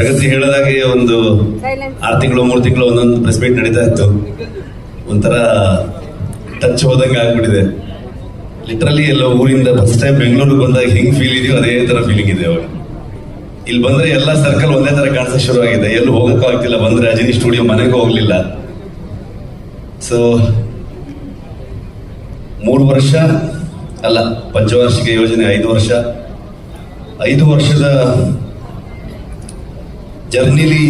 ಪ್ರಗತಿ ಹೇಳೋದಾಗೆ ಒಂದು 6 ತಿಂಗಳು 3 ತಿಂಗಳು ಒಂದೊಂದು ಪ್ರೆಸ್ ಮೀಟ್ ನಡೀತಾ ಇತ್ತು. ಒಂಥರ ಟಚ್ ಹೋದಂಗೆ ಆಗ್ಬಿಟ್ಟಿದೆ. ಲಿಟ್ರಲಿ ಎಲ್ಲ ಊರಿಂದ ಫಸ್ಟ್ ಟೈಮ್ ಬೆಂಗಳೂರಿಗೆ ಬಂದಾಗ ಹೆಂಗ್ ಫೀಲ್ ಇದೆಯೋ ಅದೇ ತರ ಫೀಲಿಂಗ್ ಇದೆ ಅವಾಗ. ಇಲ್ಲಿ ಬಂದ್ರೆ ಎಲ್ಲ ಸರ್ಕಲ್ ಒಂದೇ ತರ ಕಾಣಿಸೋಕೆ ಶುರು ಆಗಿದೆ. ಎಲ್ಲೂ ಹೋಗಕ್ಕೂ ಆಗ್ತಿಲ್ಲ. ಬಂದ್ರೆ ಅಜಿನಿ ಸ್ಟುಡಿಯೋ ಮನೆಗೂ ಹೋಗ್ಲಿಲ್ಲ. ಸೊ 3 ವರ್ಷ ಅಲ್ಲ, ಪಂಚವಾರ್ಷಿಕ ಯೋಜನೆ 5 ವರ್ಷದ ಜರ್ನಿಲಿ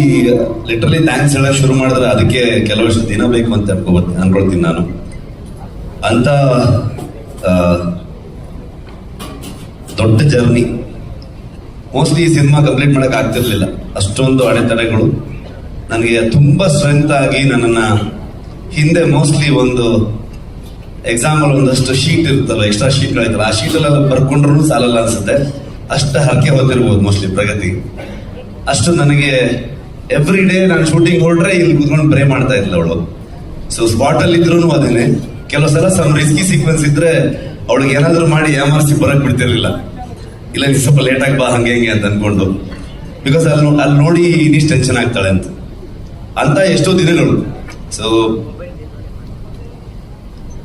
ಲಿಟ್ರಲಿ ಥ್ಯಾಂಕ್ಸ್ ಹೇಳಕ್ ಶುರು ಮಾಡಿದ್ರೆ ಅದಕ್ಕೆ ಕೆಲವಷ್ಟು ದಿನ ಬೇಕು ಅಂತ ಅನ್ಕೊಳ್ತೀನಿ ನಾನು. ಅಂತ ದೊಡ್ಡ ಜರ್ನಿ. ಮೋಸ್ಟ್ಲಿ ಈ ಸಿನಿಮಾ ಕಂಪ್ಲೀಟ್ ಮಾಡಕ್ ಆಗ್ತಿರ್ಲಿಲ್ಲ. ಅಷ್ಟೊಂದು ಅಡೆತಡೆಗಳು ನನಗೆ ತುಂಬಾ ಸ್ಟ್ರೆಂತ್ ಆಗಿ ನನ್ನನ್ನ ಹಿಂದೆ ಮೋಸ್ಟ್ಲಿ ಒಂದು ಎಕ್ಸಾಂಪಲ್ ಒಂದಷ್ಟು ಶೀಟ್ ಇರುತ್ತಲ್ಲ, ಎಕ್ಸ್ಟ್ರಾ ಶೀಟ್ಗಳಿರ್ತಲ್ಲ, ಆ ಶೀಟಲ್ಲೆಲ್ಲ ಬರ್ಕೊಂಡ್ರು ಸಾಲಲ್ಲ ಅನ್ಸುತ್ತೆ. ಅಷ್ಟು ಹರಕೆ ಹೊತ್ತಿರ್ಬೋದು ಮೋಸ್ಟ್ಲಿ ಪ್ರಗತಿ. ಅಷ್ಟು ನನಗೆ ಎವ್ರಿ ಡೇ ನಾನು ಶೂಟಿಂಗ್ ಹೊರಟ್ರೆ ಇಲ್ಲಿ ಕೂತ್ಕೊಂಡು ಪ್ರೇ ಮಾಡ್ತಾ ಇದ್ಲ ಅವಳು. ಸೊ ಸ್ಪಾಟ್ ಅಲ್ಲಿ ಇದ್ರು ಅದೇನೆ. ಕೆಲವು ಸಲ ಸಮ್ ರಿಸ್ಕಿ ಸೀಕ್ವೆನ್ಸ್ ಇದ್ರೆ ಅವಳಿಗೆ ಏನಾದ್ರು ಮಾಡಿ ಯಾಮಾರಿಸಿ ಬರಕ್ ಬಿಡ್ತಿರ್ಲಿಲ್ಲ. ಇಲ್ಲ ನೀ ಸ್ವಲ್ಪ ಲೇಟ್ ಆಗಿ ಬಾ ಹಂಗೆ ಹೆಂಗೆ ಅಂತ ಅನ್ಕೊಂಡು. ಬಿಕಾಸ್ ಅಲ್ಲಿ ನೋಡಿ ಇನ್ನಿಷ್ಟು ಟೆನ್ಷನ್ ಆಗ್ತಾಳೆ ಅಂತ ಎಷ್ಟೋ ದಿನಗಳು. ಸೊ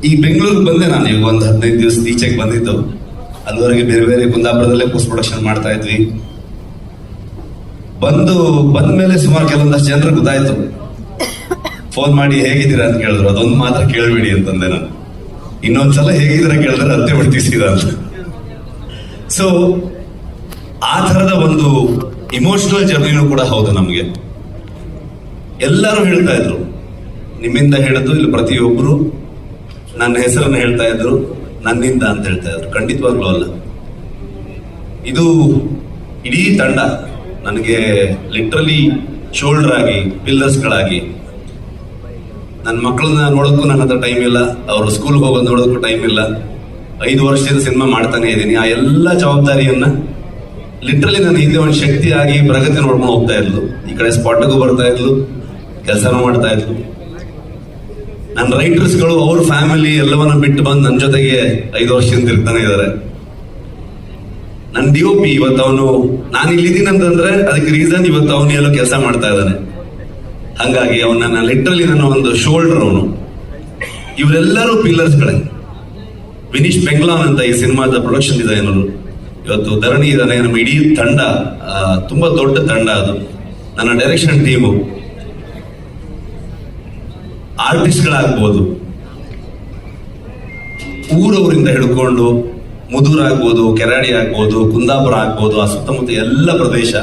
ಈ ಬೆಂಗಳೂರಿಗೆ ಬಂದೆ ನಾನು ಈಗ ಒಂದು 15 ದಿವಸ ಈಚೆಗೆ ಬಂದಿದ್ದು. ಅಲ್ಲಿವರೆಗೆ ಬೇರೆ ಬೇರೆ ಕುಂದಾಪುರದಲ್ಲೇ ಪೋಸ್ಟ್ ಪ್ರೊಡಕ್ಷನ್ ಮಾಡ್ತಾ ಇದ್ವಿ. ಬಂದ ಮೇಲೆ ಸುಮಾರು ಕೆಲವೊಂದಷ್ಟು ಜನರು ಗೊತ್ತಾಯ್ತು. ಫೋನ್ ಮಾಡಿ ಹೇಗಿದ್ದೀರಾ ಅಂತ ಕೇಳಿದ್ರು. ಅದೊಂದು ಮಾತ್ರ ಕೇಳಬೇಡಿ ಅಂತಂದೆ ನಾನು. ಇನ್ನೊಂದ್ಸಲ ಹೇಗಿದ್ದೀರಾ ಕೇಳಿದ್ರೆ ಅತ್ತೆ ಬಿಡ್ತೀಸಿದ ಅಂತ. ಸೊ ಆ ತರದ ಒಂದು ಇಮೋಷನಲ್ ಜರ್ನಿನೂ ಕೂಡ ಹೌದು ನಮ್ಗೆ. ಎಲ್ಲರೂ ಹೇಳ್ತಾ ಇದ್ರು, ನಿಮ್ಮಿಂದ ಹೇಳಿದ್ದು ಇಲ್ಲಿ ಪ್ರತಿಯೊಬ್ಬರು ನನ್ನ ಹೆಸರನ್ನು ಹೇಳ್ತಾ ಇದ್ರು, ನನ್ನಿಂದ ಅಂತ ಹೇಳ್ತಾ ಇದ್ರು. ಖಂಡಿತವಾಗ್ಲೂ ಅಲ್ಲ. ಇದು ಇಡೀ ತಂಡ ನನಗೆ ಲಿಟ್ರಲಿ ಶೋಲ್ಡರ್ ಆಗಿ, ಪಿಲ್ಲರ್ಸ್ಗಳಾಗಿ. ನನ್ನ ಮಕ್ಕಳನ್ನ ನೋಡೋಕ್ಕೂ ನನ್ನ ಹತ್ರ ಟೈಮ್ ಇಲ್ಲ. ಅವರು ಸ್ಕೂಲ್ಗೆ ಹೋಗೋದು ನೋಡೋಕ್ಕೂ ಟೈಮ್ ಇಲ್ಲ. 5 ವರ್ಷದಿಂದ ಸಿನಿಮಾ ಮಾಡ್ತಾನೆ ಇದ್ದೀನಿ. ಆ ಎಲ್ಲ ಜವಾಬ್ದಾರಿಯನ್ನ ಲಿಟ್ರಲಿ ನನ್ನ ಹಿಂದೆ ಒಂದು ಶಕ್ತಿಯಾಗಿ ಪ್ರಗತಿ ನೋಡ್ಕೊಂಡು ಹೋಗ್ತಾ ಇದ್ಲು. ಈ ಕಡೆ ಸ್ಪಾಟ್ಗೂ ಬರ್ತಾ ಇದ್ಲು, ಕೆಲಸನೂ ಮಾಡ್ತಾ ಇದ್ಲು. ನನ್ನ ರೈಟರ್ಸ್ಗಳು ಅವ್ರ ಫ್ಯಾಮಿಲಿ ಎಲ್ಲವನ್ನ ಬಿಟ್ಟು ಬಂದು ನನ್ನ ಜೊತೆಗೆ 5 ವರ್ಷದಿಂದ ಇರ್ತಾನೆ ಇದ್ದಾರೆ. ನನ್ನ DOP ಇವತ್ತು ಅವನು, ನಾನು ಇಲ್ಲಿದ್ದೀನಿ ಅಂತಂದ್ರೆ ಅದಕ್ಕೆ ರೀಸನ್ ಇವತ್ತು ಅವನು ಎಲ್ಲೋ ಕೆಲಸ ಮಾಡ್ತಾ ಇದ್ದಾನೆ. ಹಂಗಾಗಿ ಅವನ ಲಿಟ್ರಲಿ ನನ್ನ ಒಂದು ಶೋಲ್ಡರ್ ಅವನು. ಇವರೆಲ್ಲರೂ ಪಿಲ್ಲರ್ಸ್ಗಳೇ. ವಿನೀಶ್ ಬೆಂಗ್ಲಾನ್ ಅಂತ ಈ ಸಿನಿಮಾದ ಪ್ರೊಡಕ್ಷನ್ ಡಿಸೈನರು. ಇವತ್ತು ಧರಣಿ ಇದ್ದಾನೆ. ನಮ್ಮ ಇಡೀ ತಂಡ ತುಂಬಾ ದೊಡ್ಡ ತಂಡ ಅದು. ನನ್ನ ಡೈರೆಕ್ಷನ್ ಟೀಮು, ಆರ್ಟಿಸ್ಟ್ಗಳಾಗ್ಬೋದು, ಊರವರಿಂದ ಹಿಡ್ಕೊಂಡು ಮುದೂರ್ ಆಗ್ಬೋದು, ಕೆರಾಡಿ ಆಗ್ಬೋದು, ಕುಂದಾಪುರ ಆಗ್ಬೋದು, ಆ ಸುತ್ತಮುತ್ತ ಎಲ್ಲ ಪ್ರದೇಶ